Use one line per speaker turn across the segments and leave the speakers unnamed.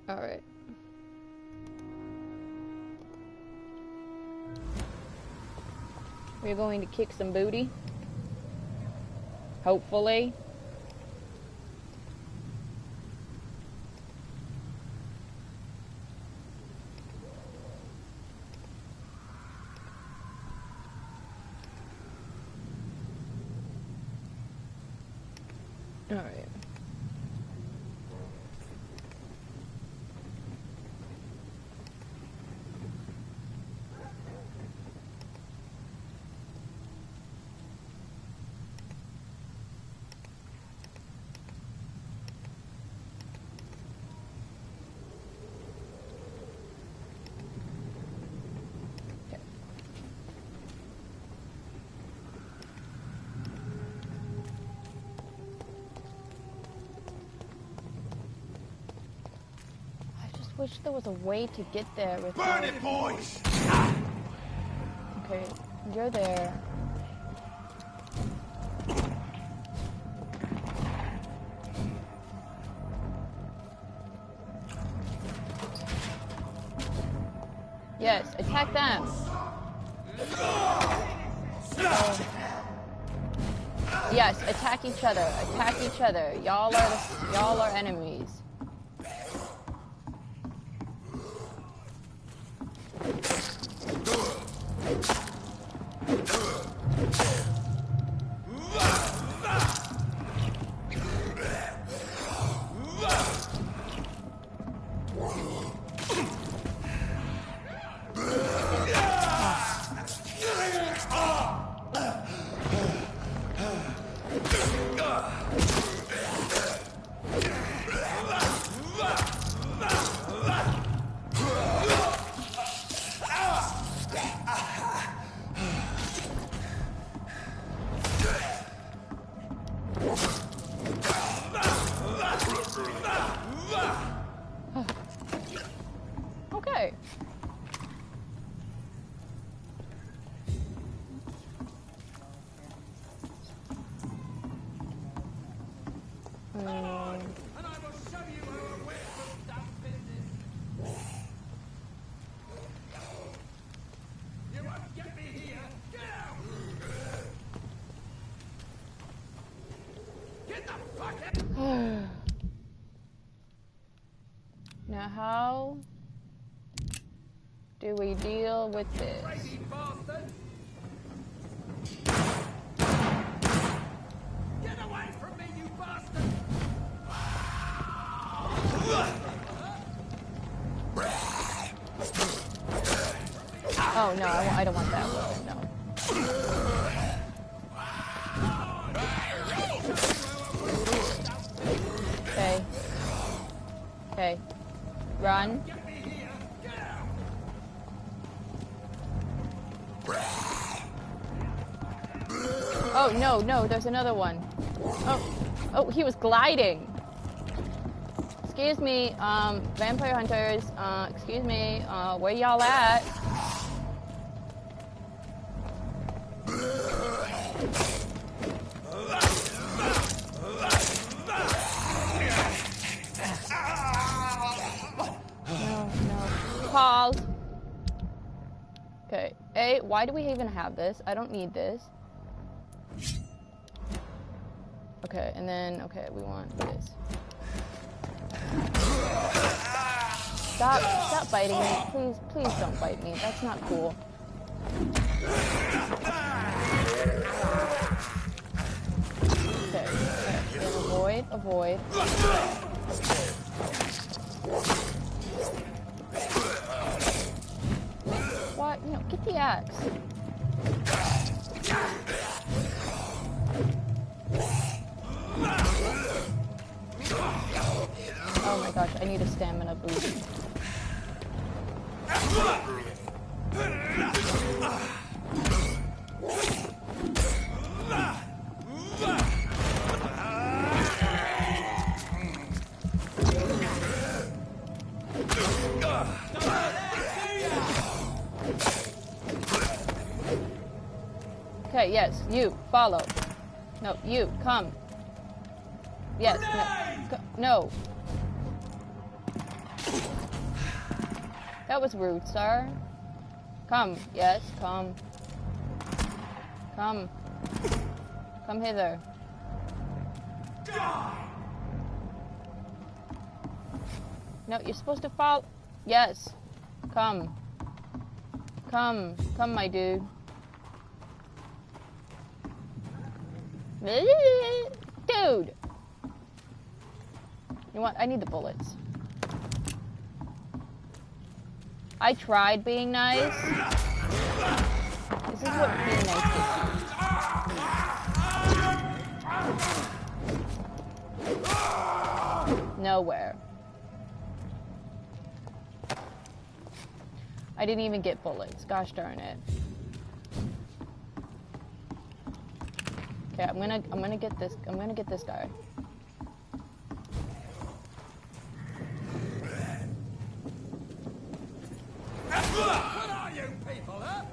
Alright. We're going to kick some booty. Hopefully. Alright. Wish there was a way to get there with
Burn it, boys!
Okay, you're there. Yes, attack them. Yes, attack each other. Attack each other. Y'all are enemies. Okay.
And I will show you who are away from that business. You won't get me here. Get out! Get the fuck out!
Now how do we deal with this?
Crazy bastard! Get away from me, you bastard!
Oh no, I don't want that one. No. Okay. Okay. Run. Oh no, no, there's another one. Oh, he was gliding. Excuse me, vampire hunters. Excuse me, where y'all at? No. Pause. Okay. A, why do we even have this? I don't need this. Okay, and then, okay, we want this. Stop biting me. Please don't bite me. That's not cool. Okay. Avoid. What? No, get the axe. Oh my gosh, I need a stamina boost. Okay, yes, you, follow. No, you, come. Yes, no. No. That was rude, sir. Come. Yes, come. Come. Come hither. No, you're supposed to follow. Yes. Come. Come. Come, my dude. Dude! You know what? I need the bullets. I tried being nice. This is what being nice gets you. Nowhere. I didn't even get bullets. Gosh darn it. Okay, I'm gonna get this guy.
What are you people, huh?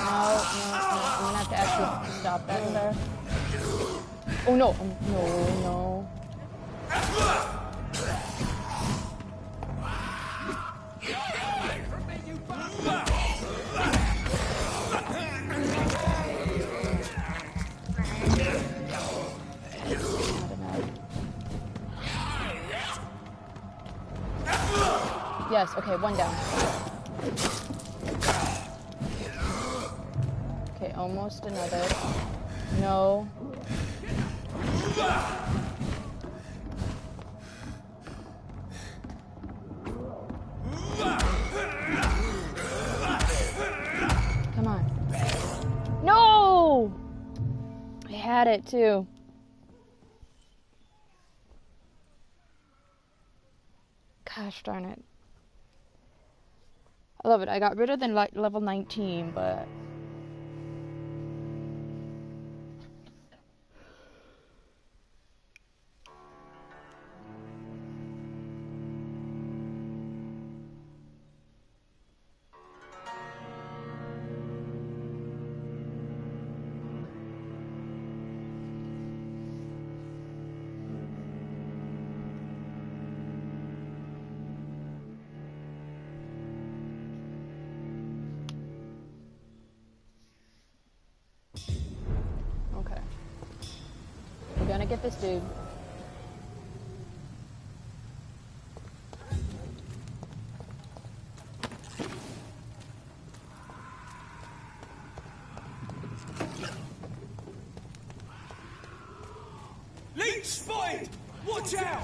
No, I'm gonna have to actually stop that there. Oh no, no. Yes, okay, one down. Okay, almost another. No. Come on. No! I had it too. Gosh darn it. I love it. I got rid of the level 19, but... Okay. We're gonna get this dude.
Leech spotted! Watch out!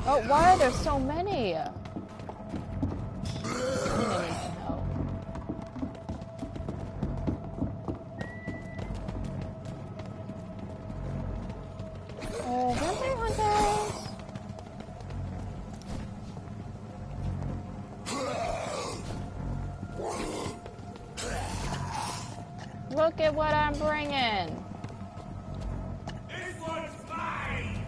Oh, why are there so many? I need some help. Oh, vampire hunters! Look at what I'm bringing.
This one's mine!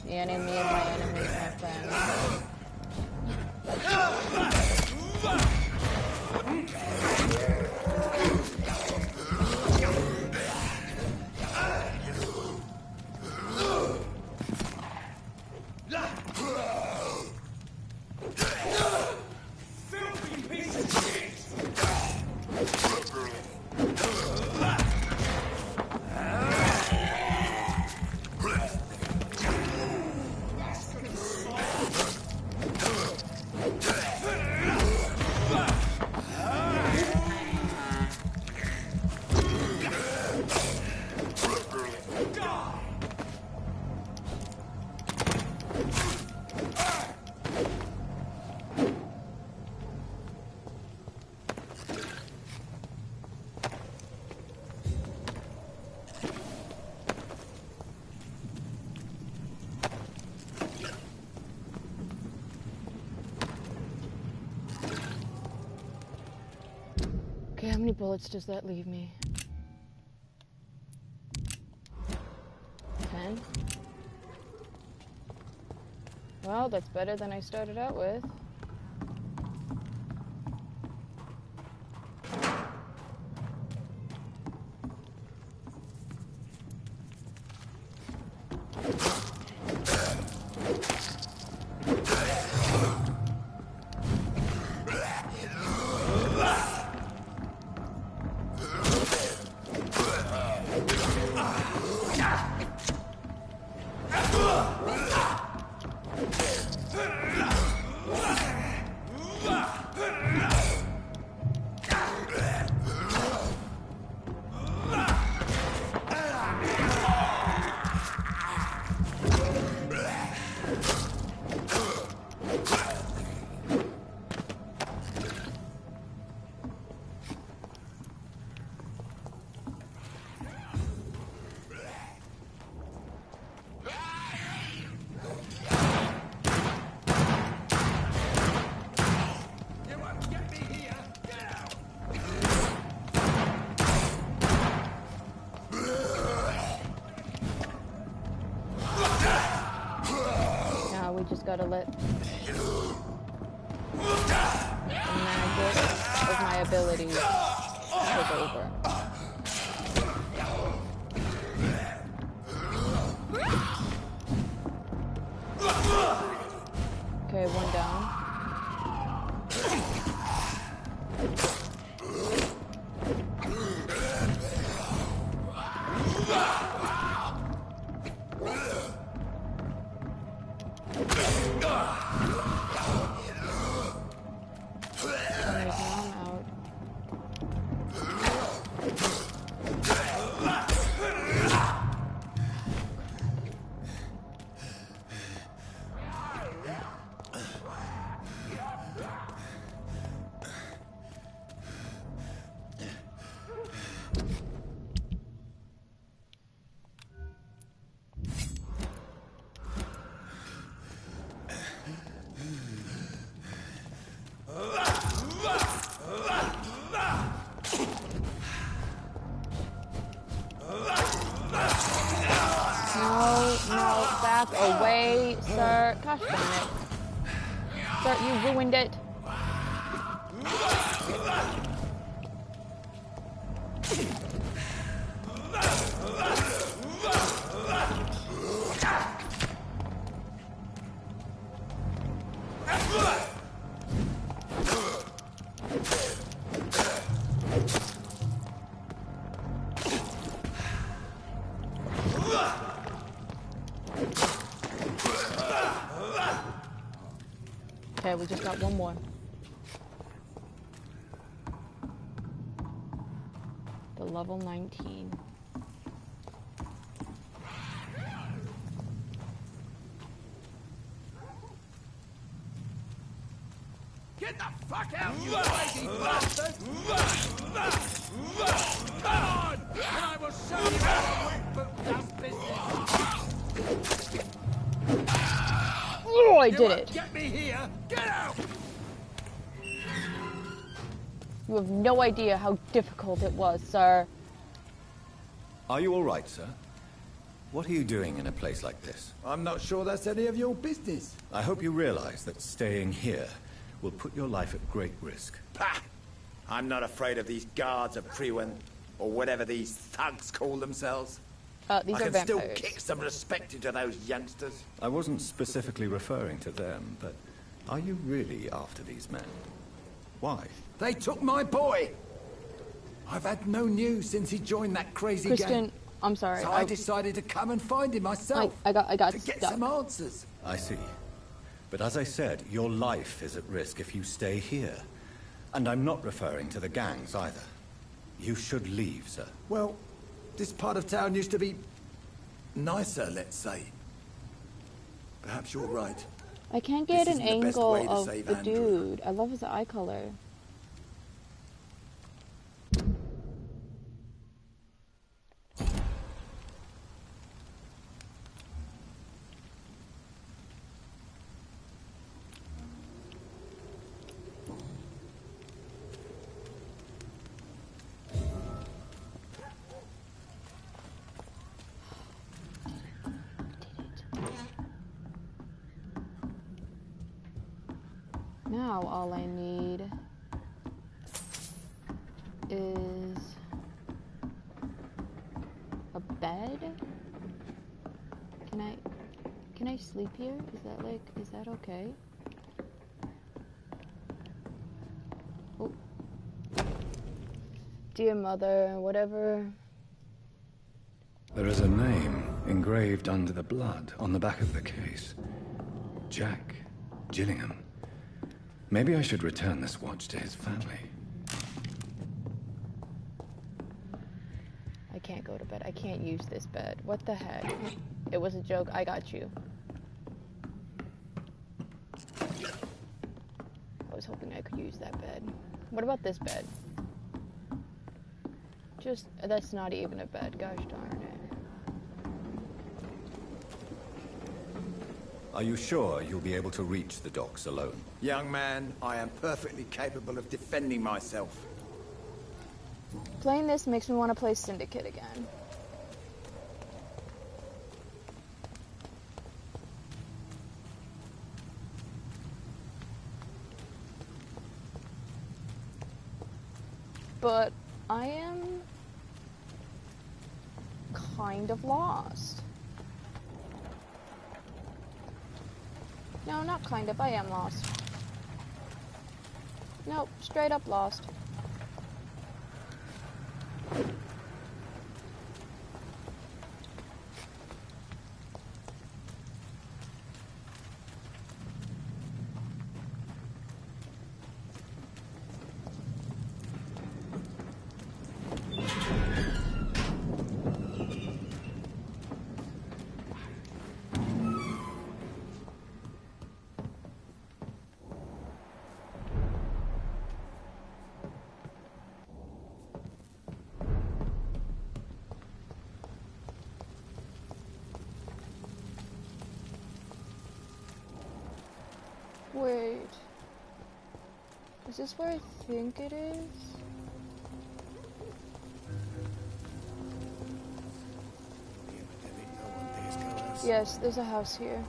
The enemy of my enemy is my friend.
Filthy piece of shit!
many bullets does that leave me? 10? Well, that's better than I started out with. Gotta let the magic of my abilities take over. Okay, one down. Away, sir. Gosh darn it. Sir, you ruined it. Okay, we just got one more. The level 19.
Get the fuck out, you lazy bastard! Come on! And I will show you how to work for dumb business!
Oh, I did it!
Get me here! Get out!
You have no idea how difficult it was, sir.
Are you all right, sir? What are you doing in a place like this?
I'm not sure that's any of your business.
I hope you realize that staying here will put your life at great risk.
Pah! I'm not afraid of these guards of Krew, or whatever these thugs call themselves.
These
I
are
can
vampires.
still kick some respect into those youngsters.
I wasn't specifically referring to them, but are you really after these men? Why?
They took my boy! I've had no news since he joined that crazy
Christian,
gang.
I'm sorry.
So I decided to come and find him myself.
I got
to get
stuck.
some answers.
I see. But as I said, your life is at risk if you stay here. And I'm not referring to the gangs either. You should leave, sir.
Well, this part of town used to be nicer, let's say. Perhaps you're right.
I can't get
This
an
isn't the best
angle
way to
of
save
the
Andrew.
dude. I love his eye color. Now all I need is a bed. Can I sleep here? Is that okay? Oh. Dear mother, whatever.
There is a name engraved under the blood on the back of the case. Jack Gillingham. Maybe I should return this watch to his family.
I can't go to bed. I can't use this bed. What the heck? It was a joke. I got you. I was hoping I could use that bed. What about this bed? That's not even a bed. Gosh darn it.
Are you sure you'll be able to reach the docks alone?
Young man, I am perfectly capable of defending myself.
Playing this makes me want to play Syndicate again. But I am kind of lost. No, not kind of. I am lost. Nope, straight up lost. Wait. Is this where I think it is? Yes, there's a house here.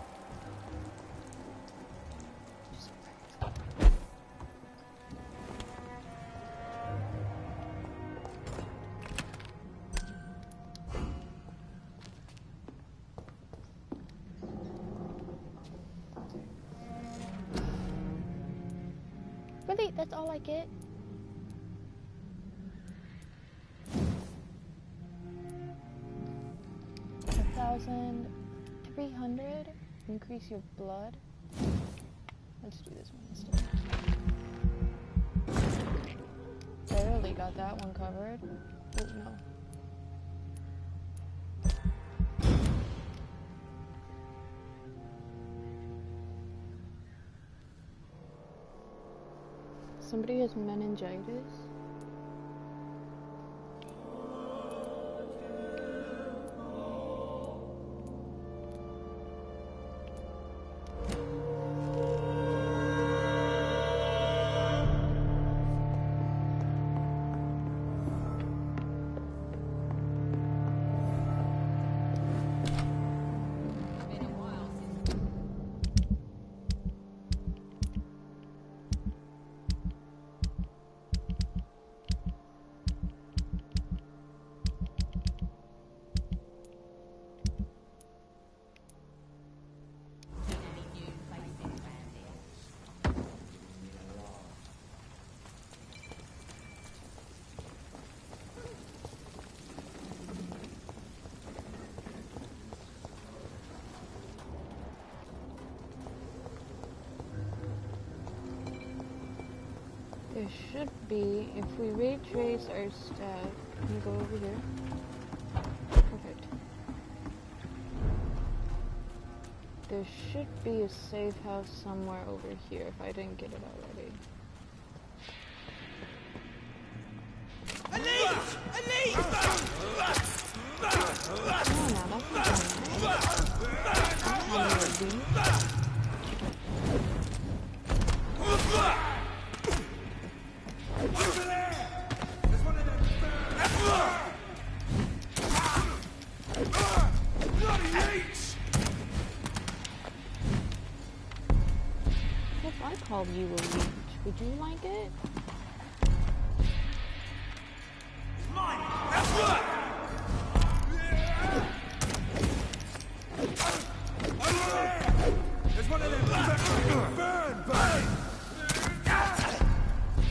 Really? That's all I get? $1,300? Increase your blood? Let's do this one instead. Barely got that one covered. Oh, no. Somebody has meningitis? There should be, if we retrace our stuff, can you go over here? Perfect. There should be a safe house somewhere over here if I didn't get it already. I call you a leech. Would you like it?
There's one of them. Burn, burn.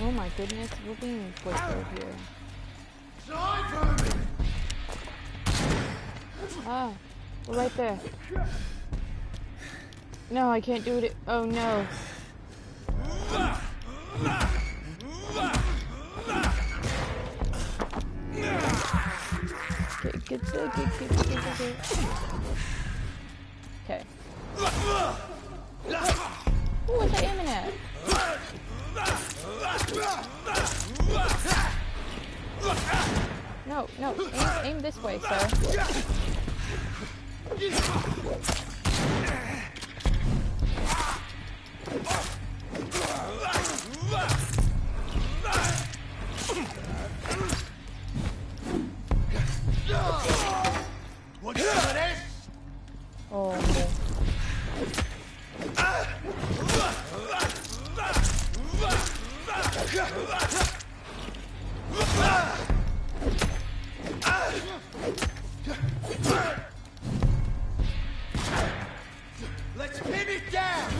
Oh my goodness, we're being butchered here. Ah, we're right there. No, I can't do it. Oh no. Get. Okay. Who was I aiming at? No, aim this way, sir.
What's this?
Oh.
Let's pin it down.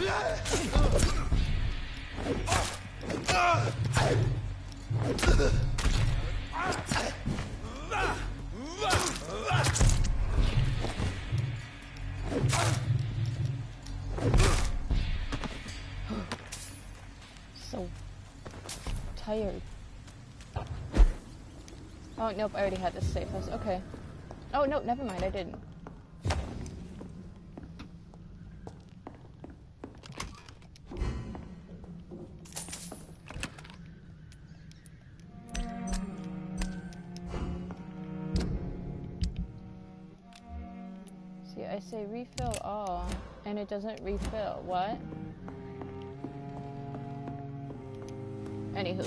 So tired. Oh, nope, I already had this safe house. Okay. Oh, no, never mind, I didn't. See, I say refill all, and it doesn't refill. What? Anywho.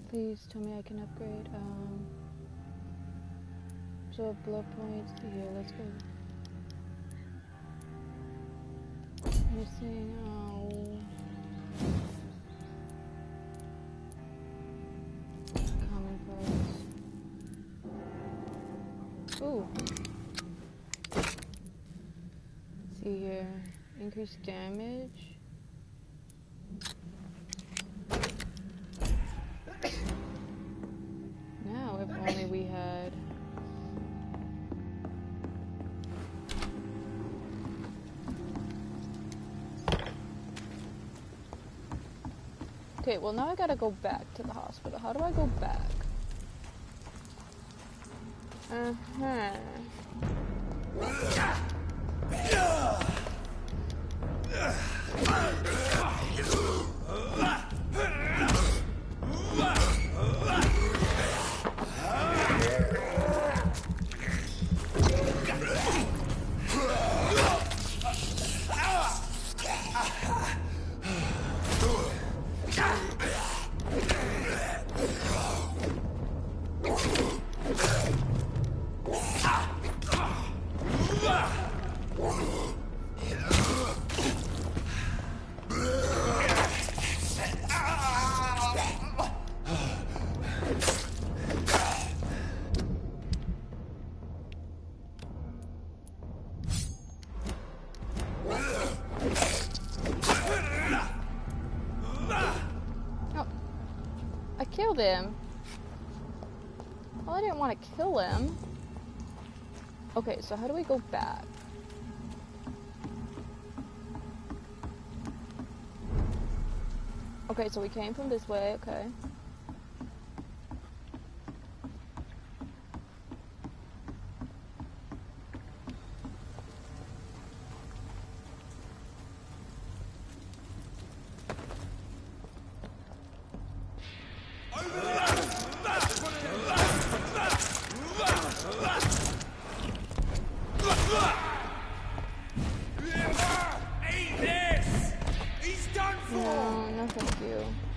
Please tell me I can upgrade. So blood points here. Let's go. Missing. Oh. Common parts. Ooh. Let's see here. Increased damage. Now, if only we had... Okay, well now I gotta go back to the hospital. How do I go back? Uh-huh. Him. Well, I didn't want to kill him. Okay, so how do we go back? Okay, so we came from this way, okay.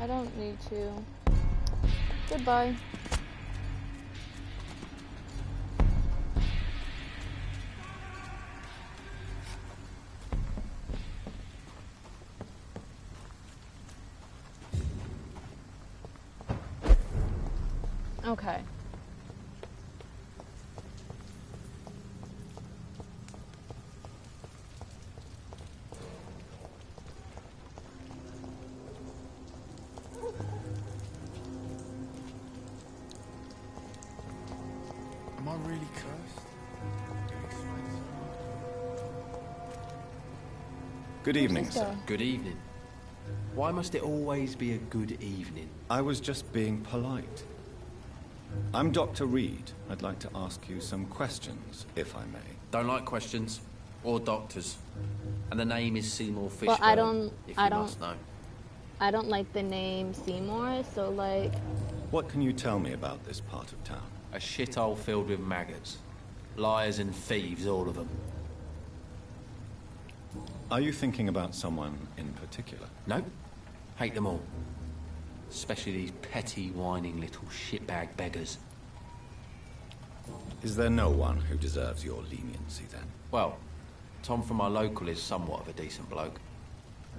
I don't need to. Goodbye. Okay.
Am I really cursed?
Good evening,
Sister.
sir.
Good evening. Why must it always be a good evening?
I was just being polite. I'm Dr. Reed. I'd like to ask you some questions, if I may.
Don't like questions or doctors. And the name is Seymour Fishburne.
Well, I don't
must know.
I don't like the name Seymour, so like
What can you tell me about this part of town?
A shithole filled with maggots. Liars and thieves, all of them.
Are you thinking about someone in particular?
Nope. Hate them all. Especially these petty, whining little shitbag beggars.
Is there no one who deserves your leniency, then?
Well, Tom from our local is somewhat of a decent bloke.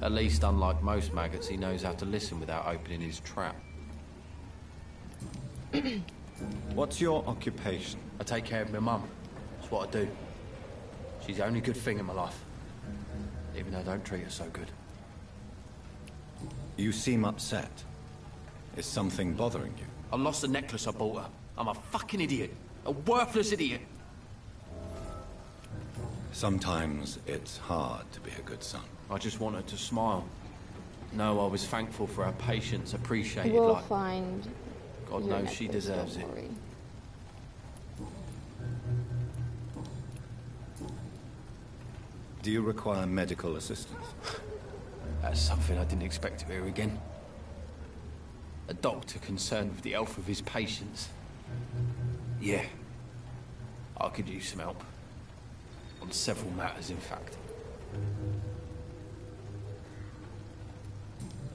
At least, unlike most maggots, he knows how to listen without opening his trap.
What's your occupation?
I take care of my mum. That's what I do. She's the only good thing in my life. Even though I don't treat her so good.
You seem upset. Is something bothering you?
I lost the necklace I bought her. I'm a fucking idiot. A worthless idiot.
Sometimes it's hard to be a good son.
I just want her to smile. No, I was thankful for her patience, appreciated
we'll
like...
find
God
your
knows she
necklace,
deserves
don't
it.
worry.
Do you require medical assistance?
That's something I didn't expect to hear again. A doctor concerned with the health of his patients. Yeah. I could use some help. On several matters, in fact.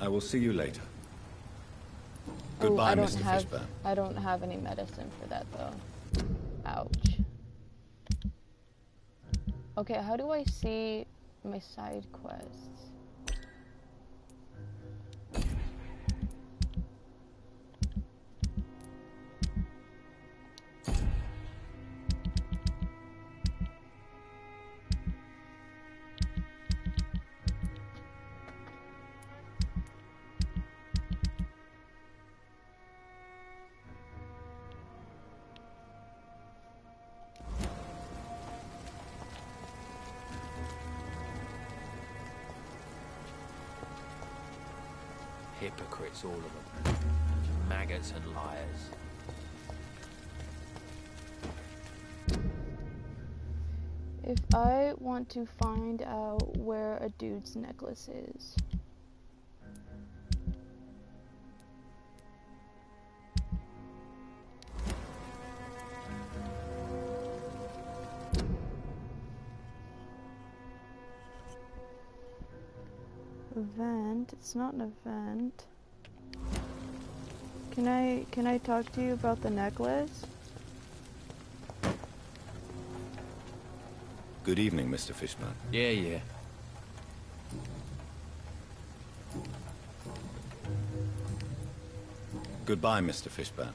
I will see you later. Goodbye, Mr. Fishburne.
I don't have any medicine for that though. Ouch. Okay, how do I see my side quests?
Hypocrites, all of them. Maggots and liars.
If I want to find out where a dude's necklace is. Event, it's not an event. Can I talk to you about the necklace?
Good evening, Mr. Fishburne.
Yeah.
Goodbye, Mr. Fishburne.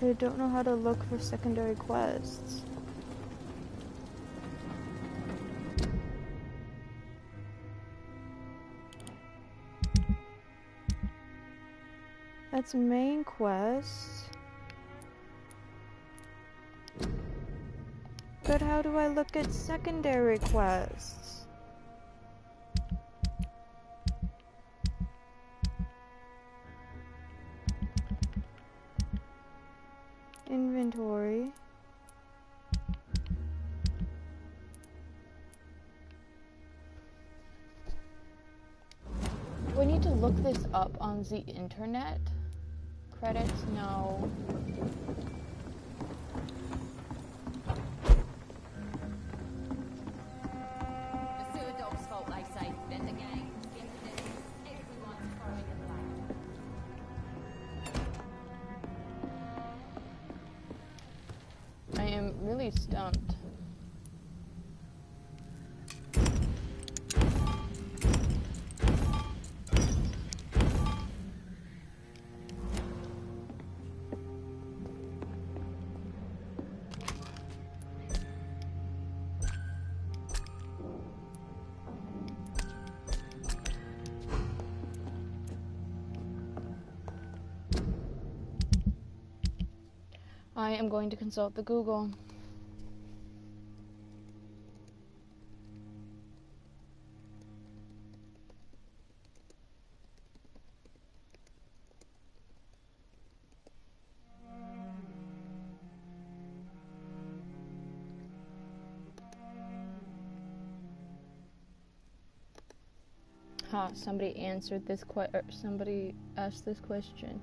I don't know how to look for secondary quests. That's main quest. But how do I look at secondary quests? Inventory. Do I need to look this up on the internet? Credits? No. really stumped. I am going to consult the Google. Somebody answered this somebody asked this question.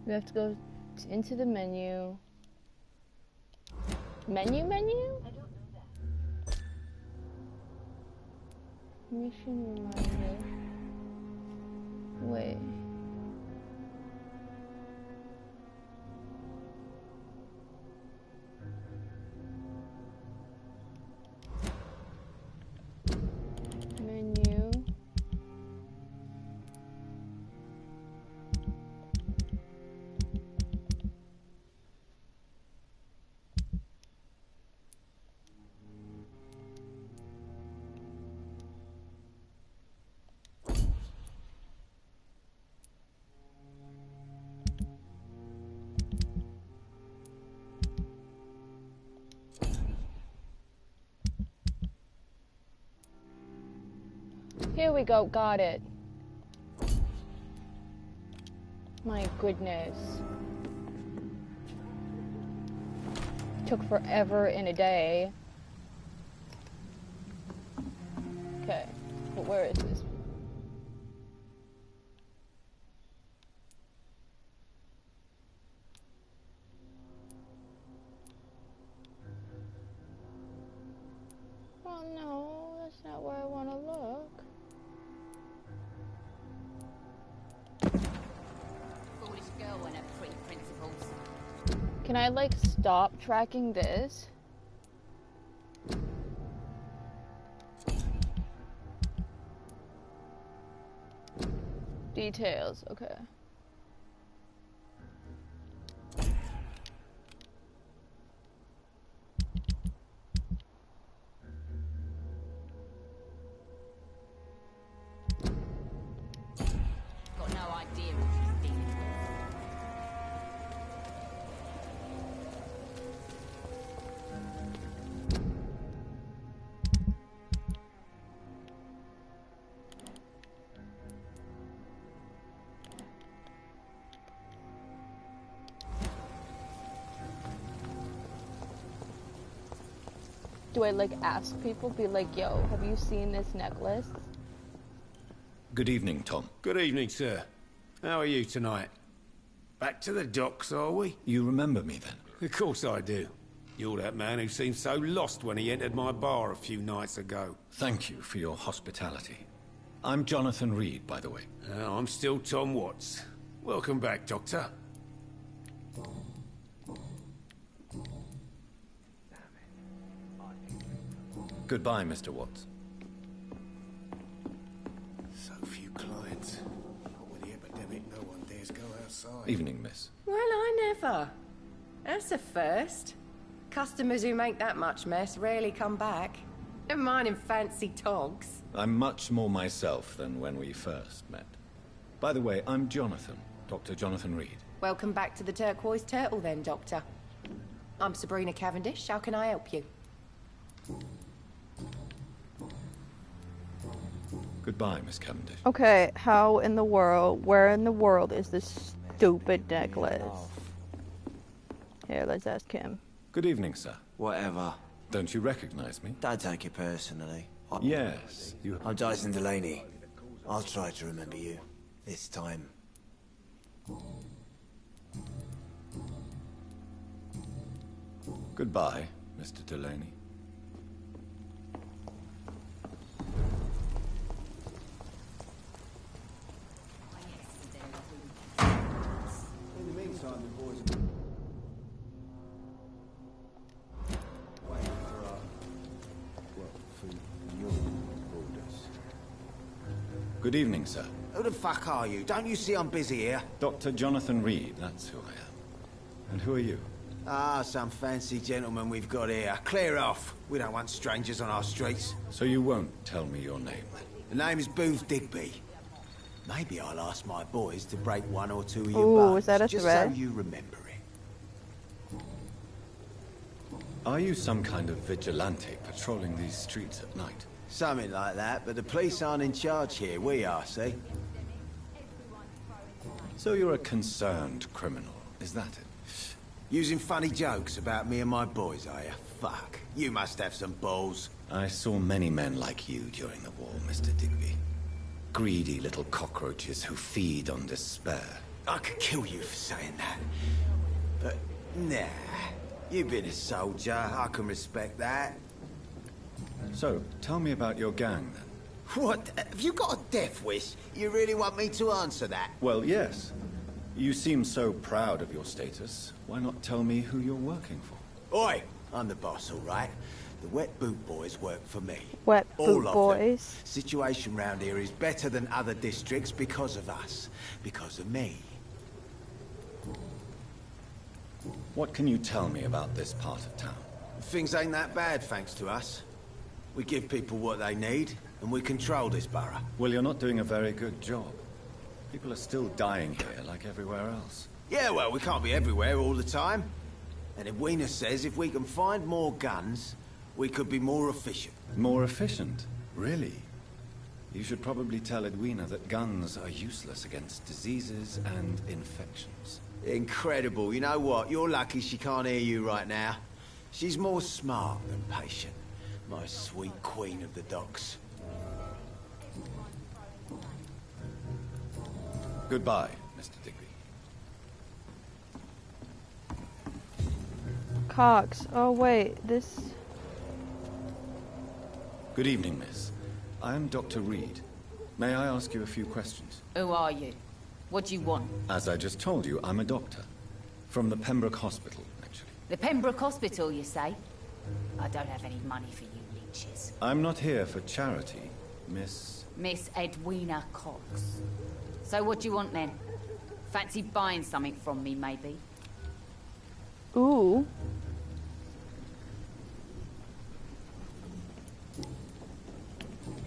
We have to go into the menu. Menu? I don't know that. Mission reminder. Wait. Menu. Here we go, got it. My goodness. Took forever in a day. Okay, but where is this? Oh no, that's not where I want to look. Can I like stop tracking this? Details, okay.
Got no idea what she's dealing with.
Do I like ask people, be like, yo, have you seen this necklace?
Good evening, Tom.
Good evening, sir. How are you tonight? Back to the docks, are we?
You remember me then?
Of course I do. You're that man who seemed so lost when he entered my bar a few nights ago.
Thank you for your hospitality. I'm Jonathan Reed, by the way.
I'm still Tom Watts. Welcome back, Doctor.
Goodbye, Mr. Watts.
So few clients. With the epidemic, no one dares go outside.
Evening, miss.
Well, I never. That's a first. Customers who make that much mess rarely come back. Never mind in fancy togs.
I'm much more myself than when we first met. By the way, I'm Jonathan, Dr. Jonathan Reed.
Welcome back to the Turquoise Turtle then, Doctor. I'm Sabrina Cavendish. How can I help you?
Goodbye, Miss Cavendish.
Okay, how in the world, where in the world is this stupid necklace? Here, let's ask him.
Good evening, sir.
Whatever.
Don't you recognize me?
Don't take it personally.
Yes, you...
I'm Dyson Delaney. I'll try to remember you. This time.
Goodbye, Mr. Delaney. Good evening, sir.
Who the fuck are you? Don't you see I'm busy here?
Dr. Jonathan Reed, that's who I am. And who are you?
Ah, some fancy gentleman we've got here. Clear off. We don't want strangers on our streets.
So you won't tell me your name, then?
The name is Booth Digby. Maybe I'll ask my boys to break one or two of your
Ooh,
bones,
is that a
just
threat?
so you remember it.
Are you some kind of vigilante patrolling these streets at night?
Something like that, but the police aren't in charge here. We are, see?
So you're a concerned criminal, is that it?
Using funny jokes about me and my boys, are you? Fuck. You must have some balls.
I saw many men like you during the war, Mr. Digby. Greedy little cockroaches who feed on despair.
I could kill you for saying that. But, nah. You've been a soldier. I can respect that.
So, tell me about your gang, then.
What? Have you got a death wish? You really want me to answer that?
Well, yes. You seem so proud of your status. Why not tell me who you're working for?
Oi! I'm the boss, all right? The Wet Boot Boys work for me.
Wet
All
Boot
of
Boys.
them. Situation round here is better than other districts because of us. Because of me.
What can you tell me about this part of town?
Things ain't that bad, thanks to us. We give people what they need, and we control this borough.
Well, you're not doing a very good job. People are still dying here like everywhere else.
Yeah, well, we can't be everywhere all the time. And Edwina says if we can find more guns, we could be more efficient.
More efficient? Really? You should probably tell Edwina that guns are useless against diseases and infections.
Incredible. You know what? You're lucky she can't hear you right now. She's more smart than patient. My sweet queen of the docks.
Goodbye, Mr. Digby.
Cox. Oh, wait. This...
Good evening, miss. I am Dr. Reed. May I ask you a few questions?
Who are you? What do you want?
As I just told you, I'm a doctor. From the Pembroke Hospital, actually.
The Pembroke Hospital, you say? I don't have any money for you leeches.
I'm not here for charity, Miss...
Miss Edwina Cox. So what do you want then? Fancy buying something from me, maybe?
Ooh.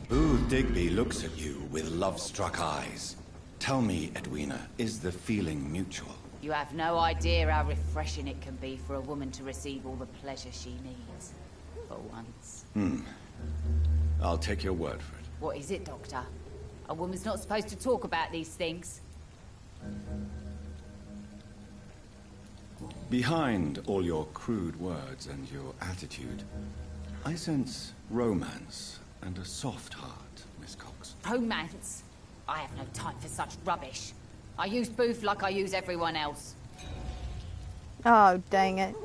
Booth Digby looks at you with love-struck eyes. Tell me, Edwina, is the feeling mutual?
You have no idea how refreshing it can be for a woman to receive all the pleasure she needs. For once.
I'll take your word for it.
What is it, Doctor? A woman's not supposed to talk about these things.
Behind all your crude words and your attitude, I sense romance and a soft heart, Miss Cox.
Romance? I have no time for such rubbish. I use Booth like I use everyone else.
Oh, dang it.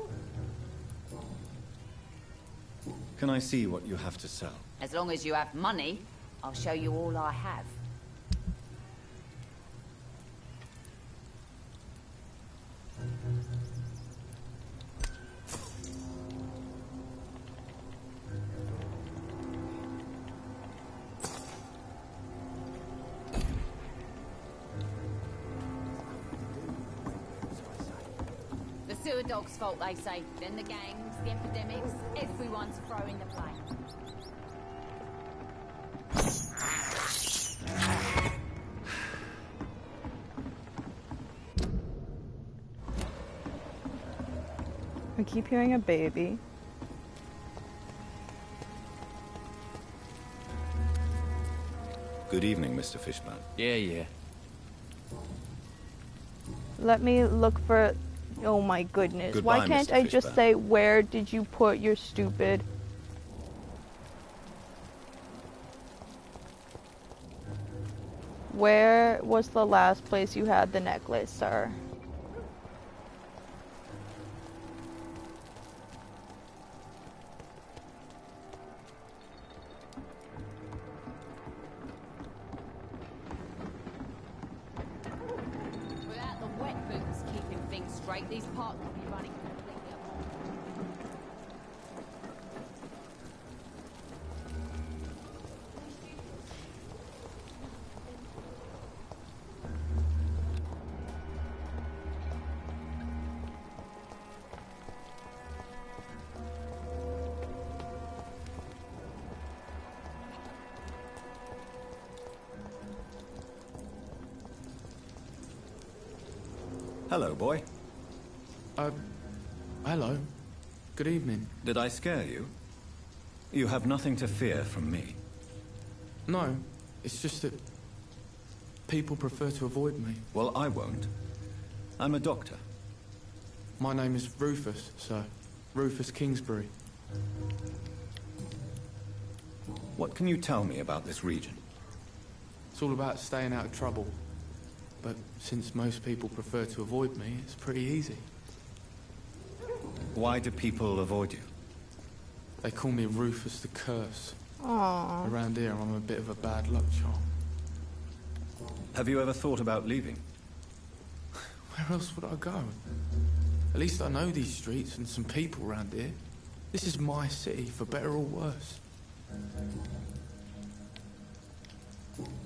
Can I see what you have to sell?
As long as you have money, I'll show you all I have. The sewer dog's fault, they say. Then the gangs, the epidemics, everyone's throwing the blame.
I keep hearing a baby.
Good evening, Mr. Fishburne.
Yeah.
Let me look for... Oh my goodness.
Goodbye,
Why can't
Mr.
I just
Fishburne.
say, where did you put your stupid... Where was the last place you had the necklace, sir?
Without the wet boots keeping things straight, these parts will be running completely apart.
Hello, boy.
Hello. Good evening.
Did I scare you? You have nothing to fear from me.
No, it's just that people prefer to avoid me.
Well, I won't. I'm a doctor.
My name is Rufus, sir. Rufus Kingsbury.
What can you tell me about this region?
It's all about staying out of trouble. But since most people prefer to avoid me, it's pretty easy.
Why do people avoid you?
They call me Rufus the Curse.
Aww.
Around here, I'm a bit of a bad luck charm.
Have you ever thought about leaving?
Where else would I go? At least I know these streets and some people around here. This is my city, for better or worse.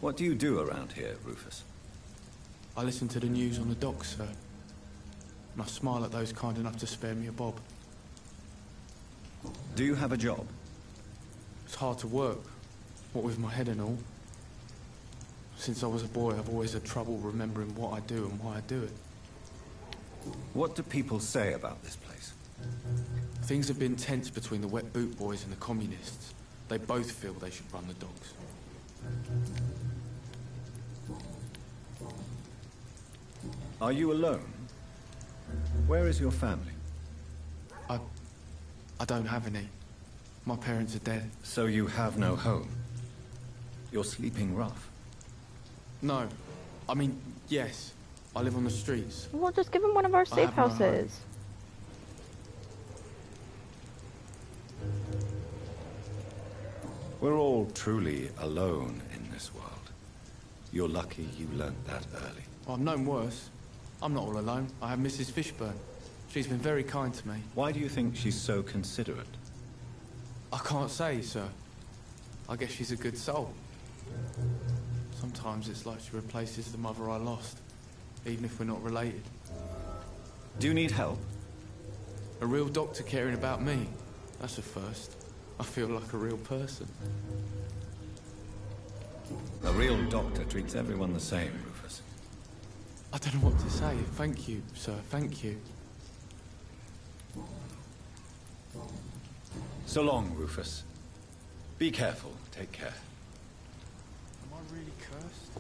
What do you do around here, Rufus?
I listen to the news on the docks, sir. And I smile at those kind enough to spare me a bob.
Do you have a job?
It's hard to work, what with my head and all. Since I was a boy, I've always had trouble remembering what I do and why I do it.
What do people say about this place?
Things have been tense between the wet boot boys and the communists. They both feel they should run the docks.
Are you alone? Where is your family?
I don't have any. My parents are dead.
So you have no home? You're sleeping rough?
No. I mean, yes. I live on the streets.
Well, just give him one of our safe
have no home.
houses.
We're all truly alone in this world. You're lucky you learnt that early.
Well, I've known worse. I'm not all alone. I have Mrs. Fishburne. She's been very kind to me.
Why do you think she's so considerate?
I can't say, sir. I guess she's a good soul. Sometimes it's like she replaces the mother I lost, even if we're not related.
Do you need help?
A real doctor caring about me. That's a first. I feel like a real person.
A real doctor treats everyone the same, Rufus.
I don't know what to say. Thank you, sir. Thank you.
So long, Rufus. Be careful. Take care.
Am I really cursed?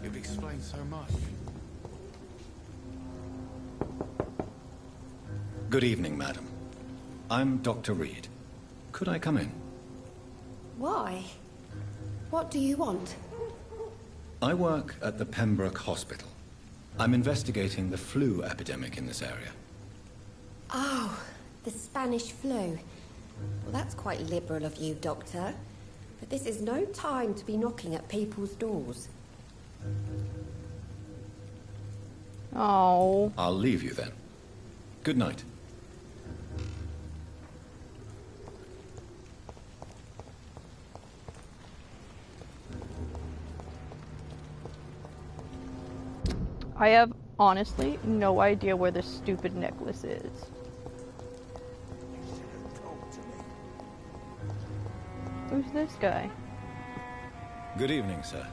It explains so much.
Good evening, madam. I'm Dr. Reed. Could I come in?
Why? What do you want?
I work at the Pembroke Hospital. I'm investigating the flu epidemic in this area.
Oh, the Spanish flu. Well, that's quite liberal of you, Doctor. But this is no time to be knocking at people's doors.
Oh.
I'll leave you then. Good night.
I have honestly no idea where this stupid necklace is. Who's this guy?
Good evening, sir.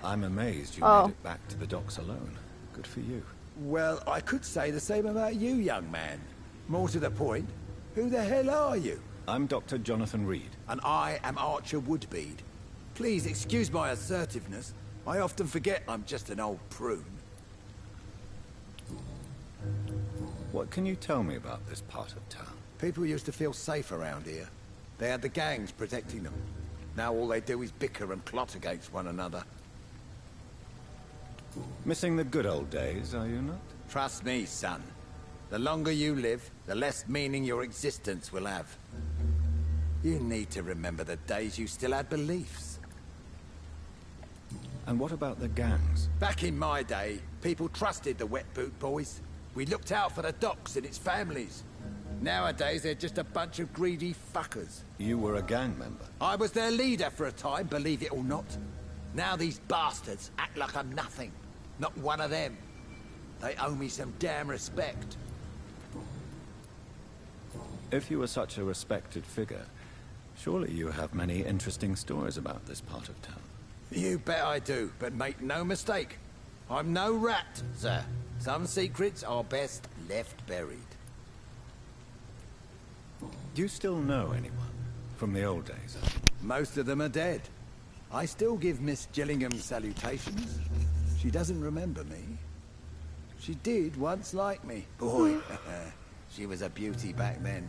I'm amazed you made it back to the docks alone. Good for you.
Well, I could say the same about you, young man. More to the point, who the hell are you?
I'm Dr. Jonathan Reed.
And I am Archer Woodbead. Please excuse my assertiveness. I often forget I'm just an old prune.
What can you tell me about this part of town?
People used to feel safe around here. They had the gangs protecting them. Now all they do is bicker and plot against one another.
Missing the good old days, are you not?
Trust me, son. The longer you live, the less meaning your existence will have. You need to remember the days you still had beliefs.
And what about the gangs?
Back in my day, people trusted the wet boot boys. We looked out for the docks and its families. Nowadays, they're just a bunch of greedy fuckers.
You were a gang member?
I was their leader for a time, believe it or not. Now these bastards act like I'm nothing. Not one of them. They owe me some damn respect.
If you were such a respected figure, surely you have many interesting stories about this part of town.
You bet I do, but make no mistake. I'm no rat, sir. Some secrets are best left buried.
Do you still know anyone from the old days?
Most of them are dead. I still give Miss Gillingham salutations. She doesn't remember me. She did once like me. Boy, she was a beauty back then.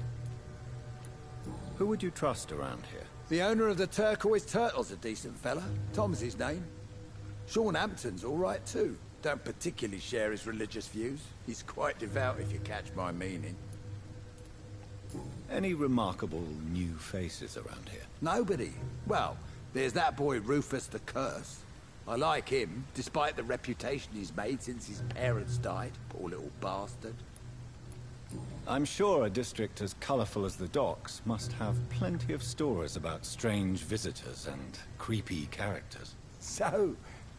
Who would you trust around here?
The owner of the Turquoise Turtle's a decent fella. Tom's his name. Sean Hampton's all right too. Don't particularly share his religious views. He's quite devout, if you catch my meaning.
Any remarkable new faces around here?
Nobody. Well, there's that boy Rufus the Curse. I like him, despite the reputation he's made since his parents died. Poor little bastard.
I'm sure a district as colorful as the docks must have plenty of stories about strange visitors and creepy characters.
So,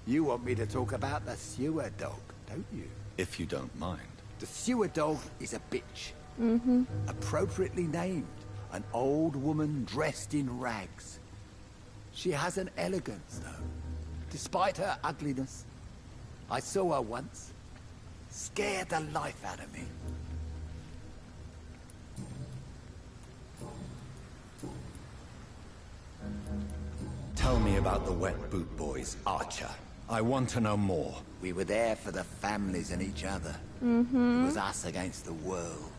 you want me to talk about the sewer dog, don't you?
If you don't mind.
The sewer dog is a bitch.
Mm-hmm.
Appropriately named. An old woman dressed in rags. She has an elegance, though. Despite her ugliness. I saw her once. Scared the life out of me.
Tell me about the Wet Boot Boys, Archer. I want to know more.
We were there for the families and each other.
Mm-hmm.
It was us against the world.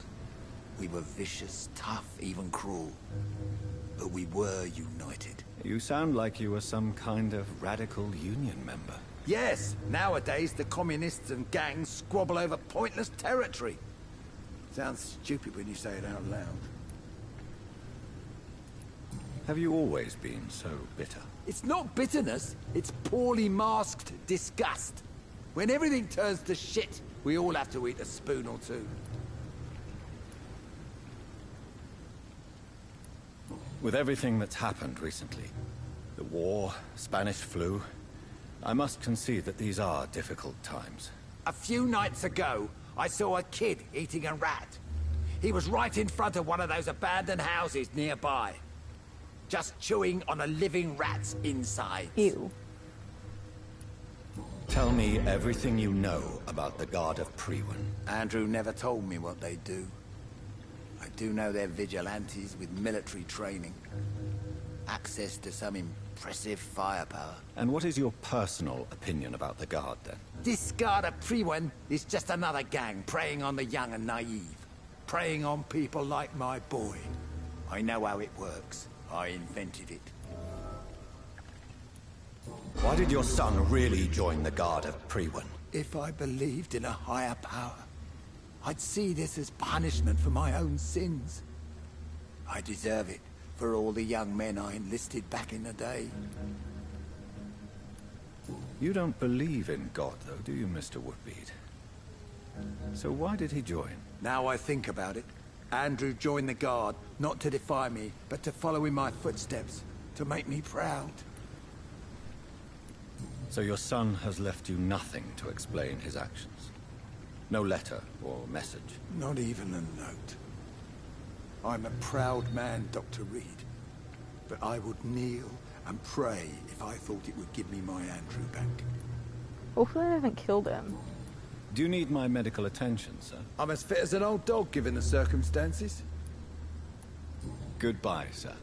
We were vicious, tough, even cruel. But we were united.
You sound like you were some kind of radical union member.
Yes, nowadays the communists and gangs squabble over pointless territory. Sounds stupid when you say it out loud.
Have you always been so bitter?
It's not bitterness, it's poorly masked disgust. When everything turns to shit, we all have to eat a spoon or two.
With everything that's happened recently, the war, Spanish flu, I must concede that these are difficult times.
A few nights ago, I saw a kid eating a rat. He was right in front of one of those abandoned houses nearby. Just chewing on a living rat's insides.
Ew.
Tell me everything you know about the Guard of Prewen.
Andrew never told me what they do. I do know they're vigilantes with military training. Access to some impressive firepower.
And what is your personal opinion about the Guard, then?
This Guard of Prewen is just another gang preying on the young and naive. Preying on people like my boy. I know how it works. I invented it.
Why did your son really join the Guard of Prewen?
If I believed in a higher power, I'd see this as punishment for my own sins. I deserve it for all the young men I enlisted back in the day.
You don't believe in God, though, do you, Mr. Woodbead? So why did he join?
Now I think about it, Andrew joined the Guard, not to defy me, but to follow in my footsteps, to make me proud.
So your son has left you nothing to explain his actions? No letter or message?
Not even a note. I'm a proud man, Dr. Reed. But I would kneel and pray if I thought it would give me my Andrew back.
Hopefully I haven't killed him.
Do you need my medical attention, sir?
I'm as fit as an old dog, given the circumstances.
Goodbye, sir.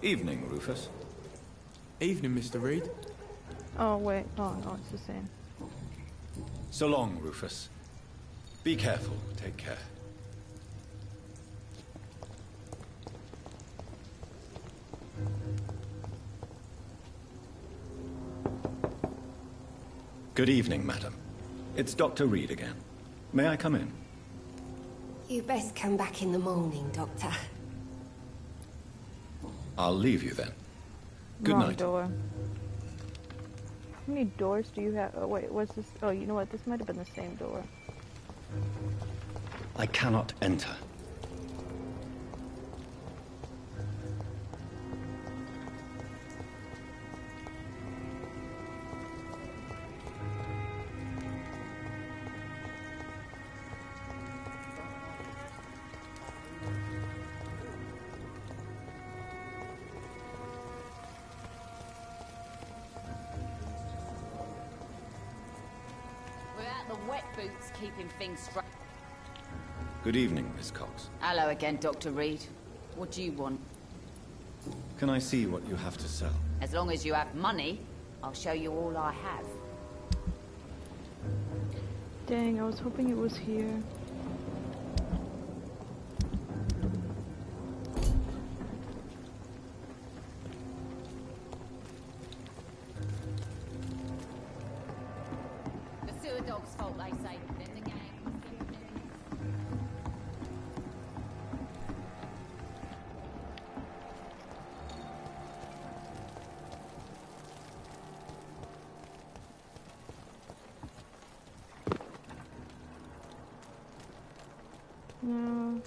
Evening, Rufus.
Evening, Mr. Reed.
Oh, wait. Oh, no, it's the same.
So long, Rufus. Be careful. Take care. Good evening, madam. It's Dr. Reed again. May I come in?
You best come back in the morning, Doctor.
I'll leave you then. Good
Wrong
night.
door. How many doors do you have? Oh, wait, what's this? Oh, you know what? This might have been the same door.
I cannot enter.
Without the wet boots keeping things straight.
Good evening, Miss Cox.
Hello again, Dr. Reed. What do you want?
Can I see what you have to sell?
As long as you have money, I'll show you all I have.
Dang, I was hoping it was here.
The sewer dog's fault, they say. Then the gang.
No.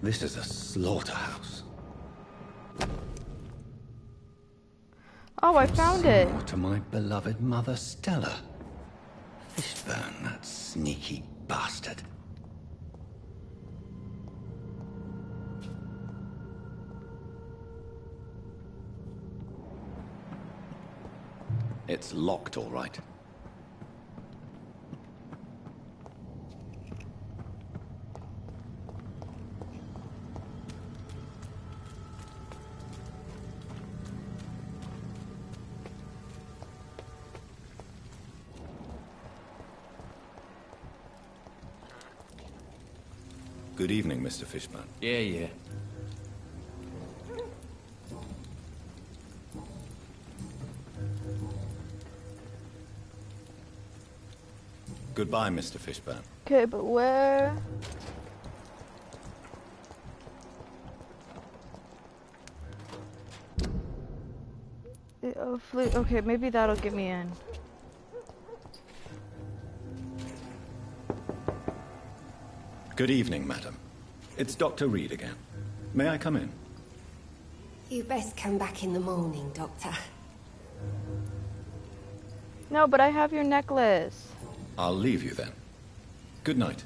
This is a slaughterhouse.
Oh, I found it.
Oh, to my beloved mother, Stella. Fishburne, that sneaky bastard. It's locked, all right. Good evening, Mr. Fishburne.
Yeah.
Goodbye, Mr. Fishburne.
Okay, but where? Okay, maybe that'll get me in.
Good evening, madam. It's Dr. Reed again. May I come in?
You best come back in the morning, Doctor.
No, but I have your necklace.
I'll leave you then. Good night.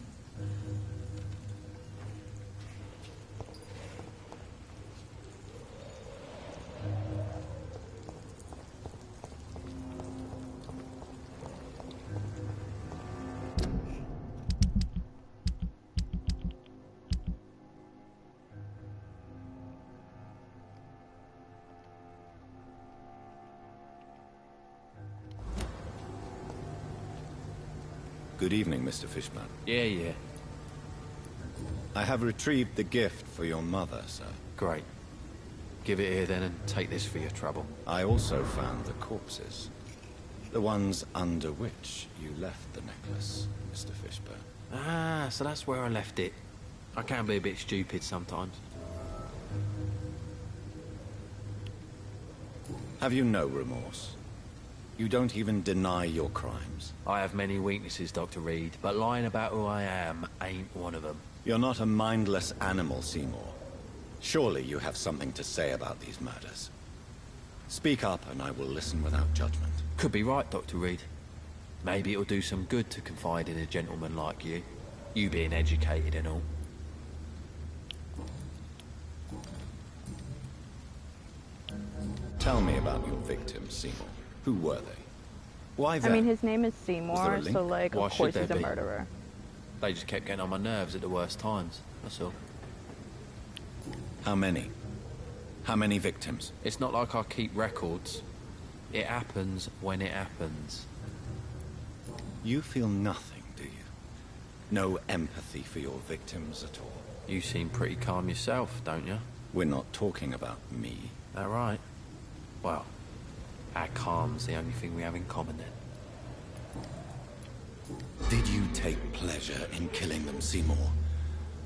Good evening, Mr. Fishburne.
Yeah.
I have retrieved the gift for your mother, sir.
Great. Give it here then and take this for your trouble.
I also found the corpses. The ones under which you left the necklace, Mr. Fishburne.
Ah, so that's where I left it. I can be a bit stupid sometimes.
Have you no remorse? You don't even deny your crimes.
I have many weaknesses, Dr. Reed, but lying about who I am ain't one of them.
You're not a mindless animal, Seymour. Surely you have something to say about these murders. Speak up and I will listen without judgment.
Could be right, Dr. Reed. Maybe it'll do some good to confide in a gentleman like you. You being educated and all.
Tell me about your victims, Seymour. Who were they? Why them?
I mean, his name is
Was there
Seymour,
a link?
so like,
Why
of
should
course
there
he's a
be?
murderer.
They just kept getting on my nerves at the worst times, that's all.
How many? How many victims?
It's not like I keep records. It happens when it happens.
You feel nothing, do you? No empathy for your victims at all?
You seem pretty calm yourself, don't you?
We're not talking about me.
That right? Well, our calm's the only thing we have in common then.
Did you take pleasure in killing them, Seymour?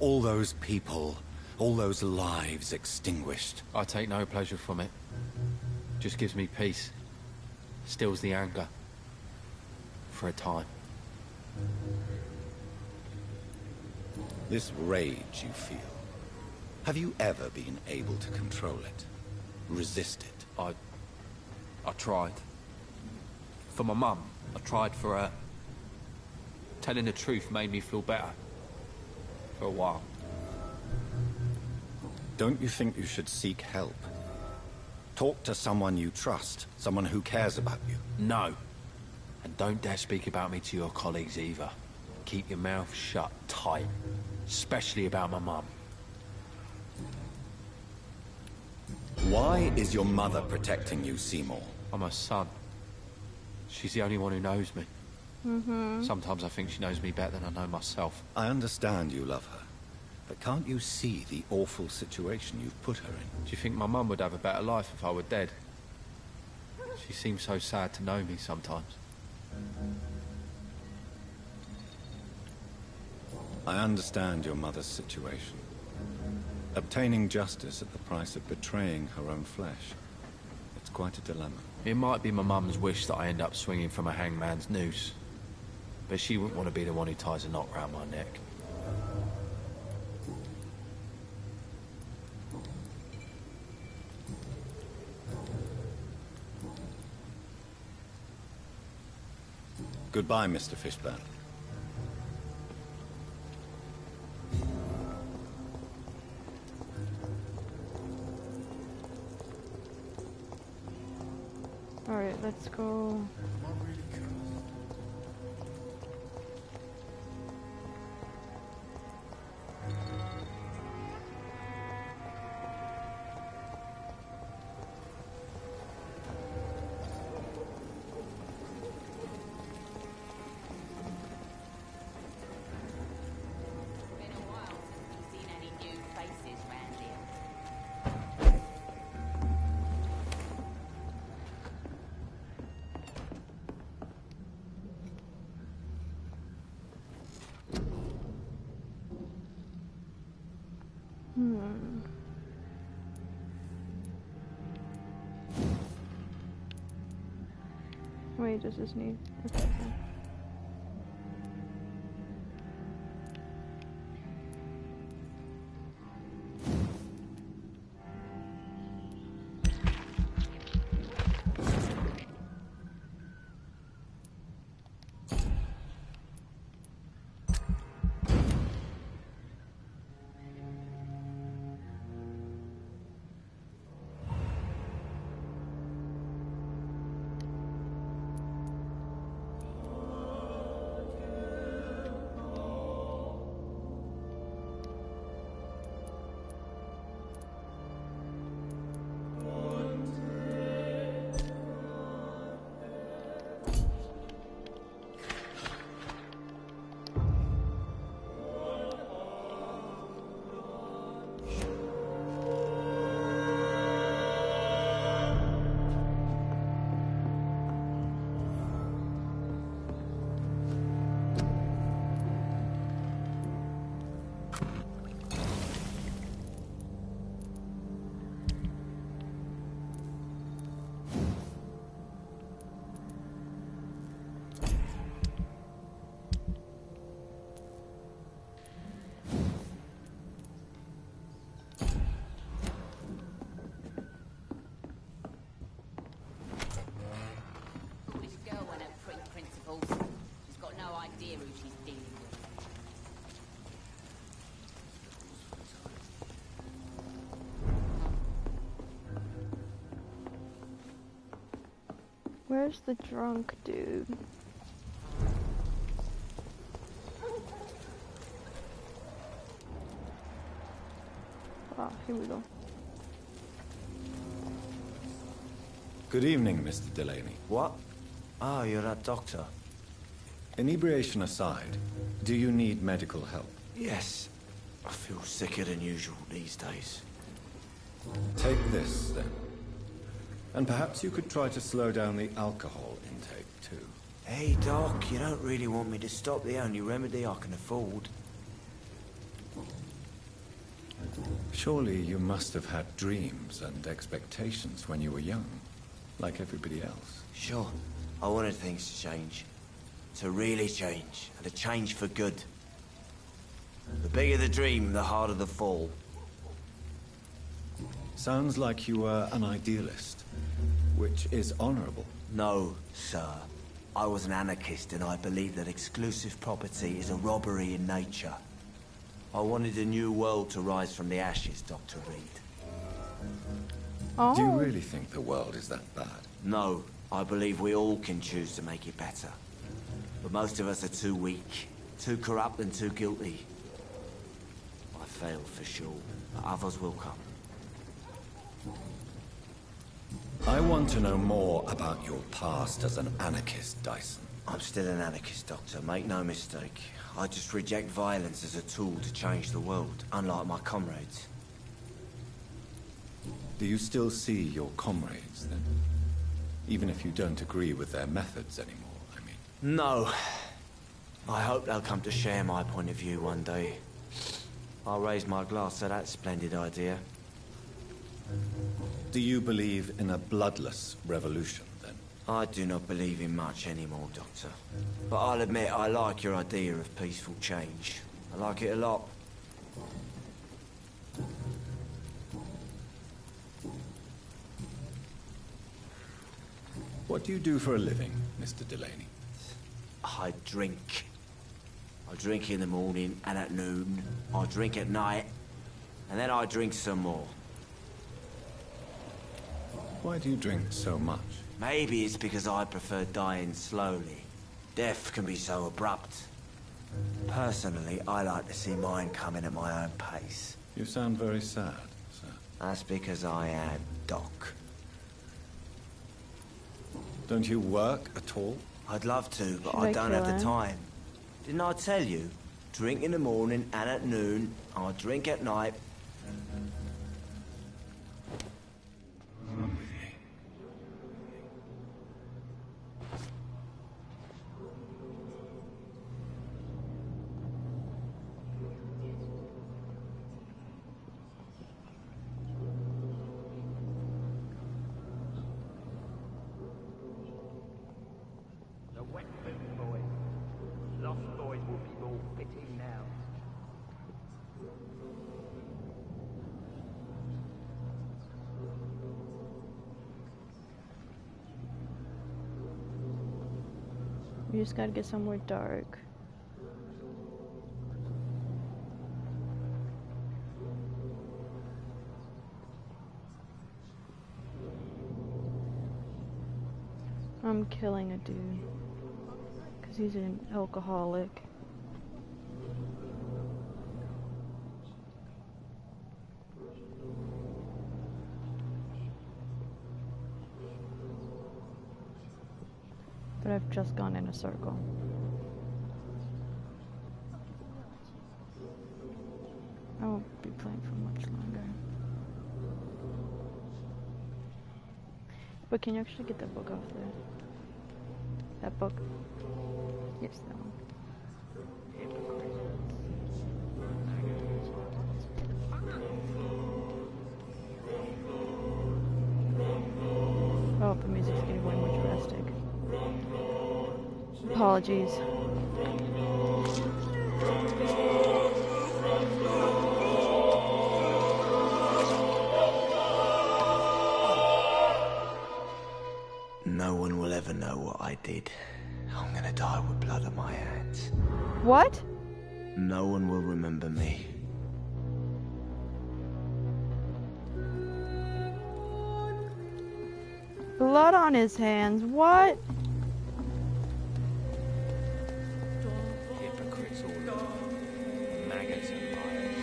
All those people, all those lives extinguished.
I take no pleasure from it. Just gives me peace. Stills the anger. For a time.
This rage you feel, have you ever been able to control it? Resist it?
I tried. For my mum, I tried for her. Telling the truth made me feel better. For a while.
Don't you think you should seek help? Talk to someone you trust, someone who cares about you.
No. And don't dare speak about me to your colleagues either. Keep your mouth shut tight. Especially about my mum.
Why is your mother protecting you, Seymour?
I'm her son. She's the only one who knows me. Sometimes I think she knows me better than I know myself.
I understand you love her, but can't you see the awful situation you've put her in?
Do you think my mum would have a better life if I were dead? She seems so sad to know me sometimes.
I understand your mother's situation. Obtaining justice at the price of betraying her own flesh. It's quite a dilemma.
It might be my mum's wish that I end up swinging from a hangman's noose. But she wouldn't want to be the one who ties a knot round my neck.
Goodbye, Mr. Fishburne.
Alright, let's go. Wait, does this need? Okay. Where's the drunk dude? Ah, here we go.
Good evening, Mr. Delaney.
What? Oh, you're that doctor.
Inebriation aside, do you need medical help?
Yes. I feel sicker than usual these days.
Take this, then. And perhaps you could try to slow down the alcohol intake, too.
Hey, Doc, you don't really want me to stop the only remedy I can afford.
Surely you must have had dreams and expectations when you were young, like everybody else.
Sure. I wanted things to change. To really change, and to change for good. The bigger the dream, the harder the fall.
Sounds like you were an idealist, which is honorable.
No, sir. I was an anarchist, and I believe that exclusive property is a robbery in nature. I wanted a new world to rise from the ashes, Dr. Reed.
Oh.
Do you really think the world is that bad?
No, I believe we all can choose to make it better. But most of us are too weak, too corrupt and too guilty. I failed for sure, but others will come.
I want to know more about your past as an anarchist, Dyson.
I'm still an anarchist, Doctor, make no mistake. I just reject violence as a tool to change the world, unlike my comrades.
Do you still see your comrades, then? Even if you don't agree with their methods anymore, I mean.
No. I hope they'll come to share my point of view one day. I'll raise my glass to that splendid idea.
Do you believe in a bloodless revolution, then?
I do not believe in much anymore, Doctor. But I'll admit I like your idea of peaceful change. I like it a lot.
What do you do for a living, Mr. Delaney?
I drink. I drink in the morning and at noon. I drink at night. And then I drink some more.
Why do you drink so much?
Maybe it's because I prefer dying slowly. Death can be so abrupt. Personally, I like to see mine coming at my own pace.
You sound very sad, sir.
That's because I am Doc.
Don't you work at all?
I'd love to, but
Should
I
I
don't
kill
have
him?
the time. Didn't I tell you? Drink in the morning and at noon. I drink at night.
The wet boot boys. Lost boys will be more fitting now.
We just gotta get somewhere dark. I'm killing a dude. Because he's an alcoholic. But I've just gone in a circle. I won't be playing for much longer. But can you actually get that book off there? That book? Yes, that one. Oh, the music's getting way more drastic. Apologies.
No one will ever know what I did. I'm gonna die with blood on my hands.
What?
No one will remember me.
Blood on his hands. What?
Hypocrites all over. Maggots and liars.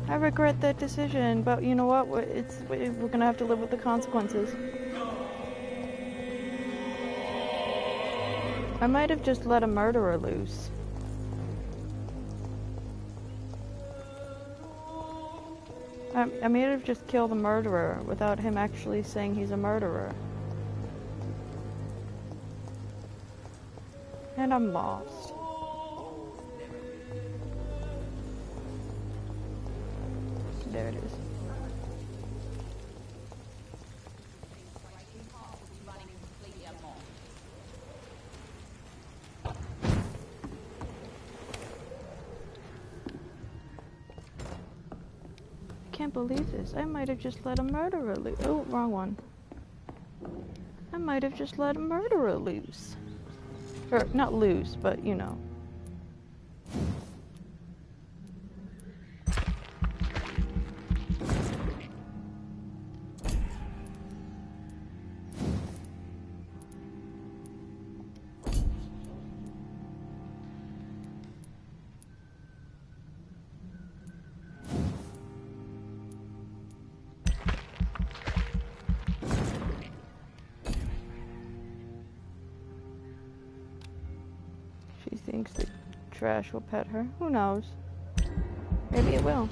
I regret that decision, but you know what? We're gonna have to live with the consequences. I might have just let a murderer loose. I may have just killed a murderer without him actually saying he's a murderer. And I'm lost. There it is. I can't believe this. I might have just let a murderer loose. Oh, wrong one. I might have just let a murderer loose. Or, not loose, but you know. She thinks the trash will pet her. Who knows? Maybe it will.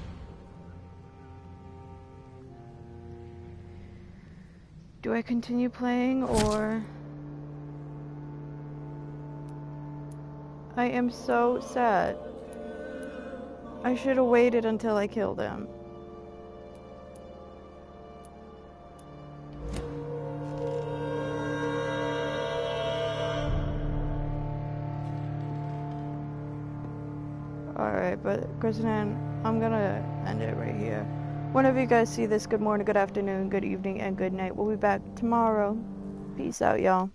Do I continue playing or... I am so sad. I should have waited until I killed him. Alright, but Kristen, I'm gonna end it right here. Whenever you guys see this, good morning, good afternoon, good evening, and good night. We'll be back tomorrow. Peace out, y'all.